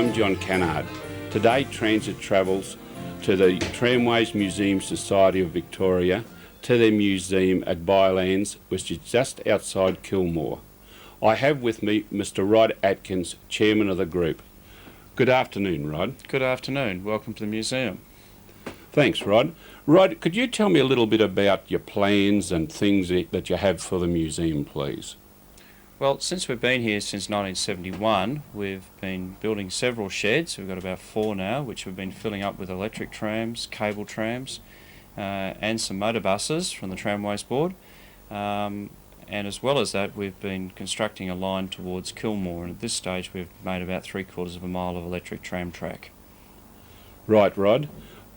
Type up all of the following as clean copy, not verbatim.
I'm John Cannard. Today transit travels to the Tramways Museum Society of Victoria to their museum at Bylands, which is just outside Kilmore. I have with me Mr. Rod Atkins, chairman of the group. Good afternoon, Rod. Good afternoon. Welcome to the museum. Thanks, Rod. Rod, could you tell me a little bit about your plans and things that you have for the museum, please? Well, since we've been here since 1971, we've been building several sheds. We've got about 4 now, which we've been filling up with electric trams, cable trams, and some motor buses from the Tramways Board. And as well as that, we've been constructing a line towards Kilmore, and at this stage we've made about 3/4 of a mile of electric tram track. Right, Rod.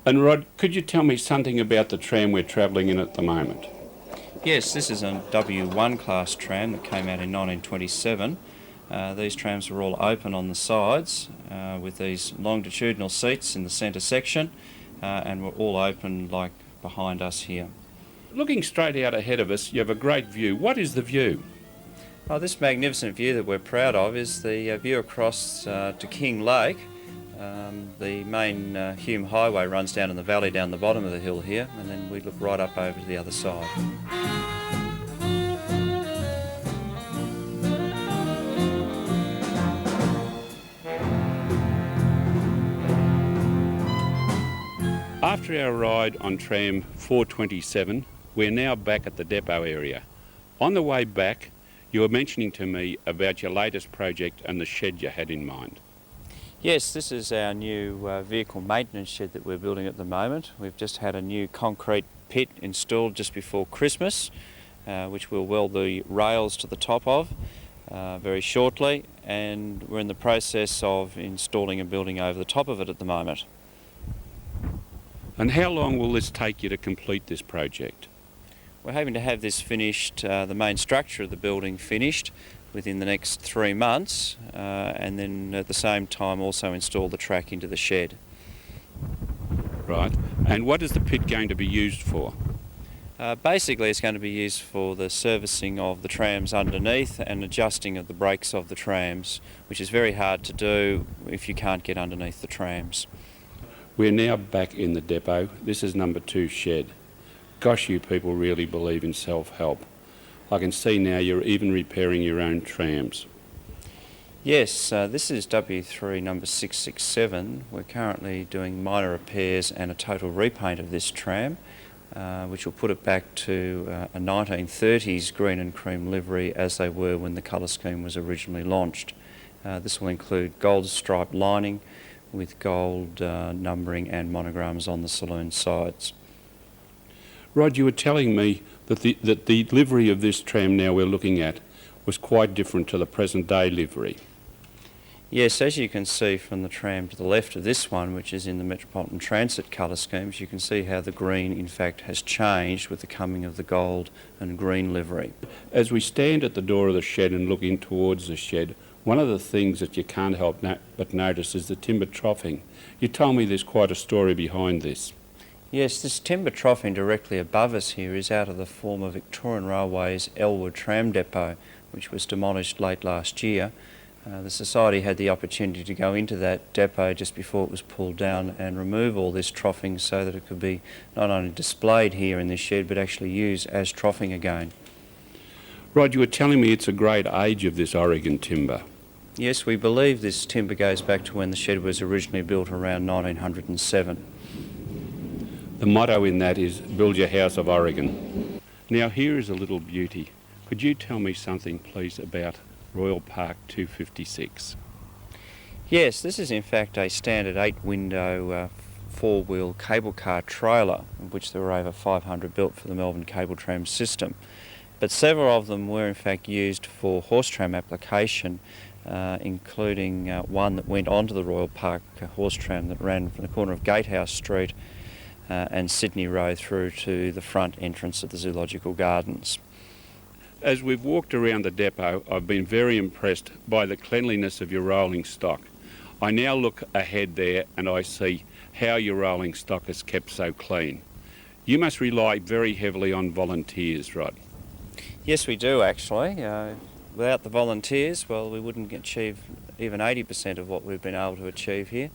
And Rod, could you tell me something about the tram we're travelling in at the moment? Yes, this is a W1 class tram that came out in 1927. These trams are all open on the sides with these longitudinal seats in the centre section, and we're all open like behind us here. Looking straight out ahead of us, you have a great view. What is the view? Oh, this magnificent view that we're proud of is the view across to King Lake. The main Hume Highway runs down in the valley down the bottom of the hill here, and then we look right up over to the other side. After our ride on tram 427, we're now back at the depot area. On the way back, you were mentioning to me about your latest project and the shed you had in mind. Yes, this is our new vehicle maintenance shed that we're building at the moment. We've just had a new concrete pit installed just before Christmas, which we'll weld the rails to the top of very shortly, and we're in the process of installing a building over the top of it at the moment. And how long will this take you to complete this project? We're hoping to have this finished, the main structure of the building finished, within the next 3 months, and then at the same time also install the track into the shed. Right. And what is the pit going to be used for? Basically it's going to be used for the servicing of the trams underneath and adjusting of the brakes of the trams, which is very hard to do if you can't get underneath the trams. We're now back in the depot. This is number 2 shed. Gosh, you people really believe in self-help. I can see now you're even repairing your own trams. Yes, this is W3 number 667. We're currently doing minor repairs and a total repaint of this tram, which will put it back to a 1930s green and cream livery as they were when the colour scheme was originally launched. This will include gold striped lining with gold numbering and monograms on the saloon sides. Rod, you were telling me that the livery of this tram now we're looking at was quite different to the present day livery. Yes, as you can see from the tram to the left of this one, which is in the Metropolitan Transit colour schemes, you can see how the green in fact has changed with the coming of the gold and green livery. As we stand at the door of the shed and look in towards the shed, one of the things that you can't help but notice is the timber troughing. You told me there's quite a story behind this. Yes, this timber troughing directly above us here is out of the former Victorian Railways Elwood tram depot, which was demolished late last year. The Society had the opportunity to go into that depot just before it was pulled down and remove all this troughing so that it could be not only displayed here in this shed but actually used as troughing again. Rod, you were telling me it's a great age of this Oregon timber. Yes, we believe this timber goes back to when the shed was originally built around 1907. The motto in that is, build your house of Oregon. Now here is a little beauty. Could you tell me something, please, about Royal Park 256? Yes, this is in fact a standard 8-window 4-wheel cable car trailer, of which there were over 500 built for the Melbourne cable tram system. But several of them were in fact used for horse tram application, including one that went onto the Royal Park horse tram that ran from the corner of Gatehouse Street and Sydney Road through to the front entrance of the Zoological Gardens. As we've walked around the depot, I've been very impressed by the cleanliness of your rolling stock. I now look ahead there and I see how your rolling stock is kept so clean. You must rely very heavily on volunteers, Rod. Yes, we do actually. Without the volunteers, well, we wouldn't achieve even 80% of what we've been able to achieve here.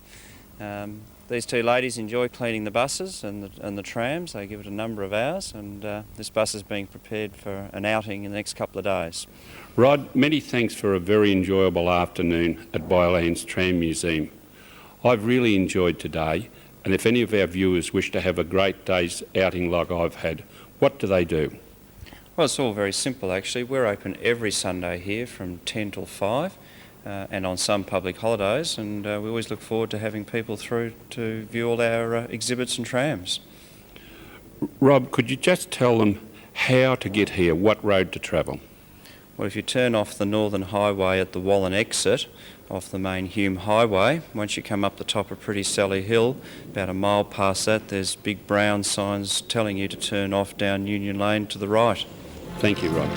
These two ladies enjoy cleaning the buses and the trams. They give it a number of hours, and this bus is being prepared for an outing in the next couple of days. Rod, many thanks for a very enjoyable afternoon at Bylands Tram Museum. I've really enjoyed today, and if any of our viewers wish to have a great day's outing like I've had, what do they do? Well, it's all very simple actually. We're open every Sunday here from 10 till 5 and on some public holidays, and we always look forward to having people through to view all our exhibits and trams. Rob, could you just tell them how to get here, what road to travel? Well, if you turn off the Northern Highway at the Wallen exit off the main Hume Highway, once you come up the top of Pretty Sally Hill, about a mile past that, there's big brown signs telling you to turn off down Union Lane to the right. Thank you, Rob.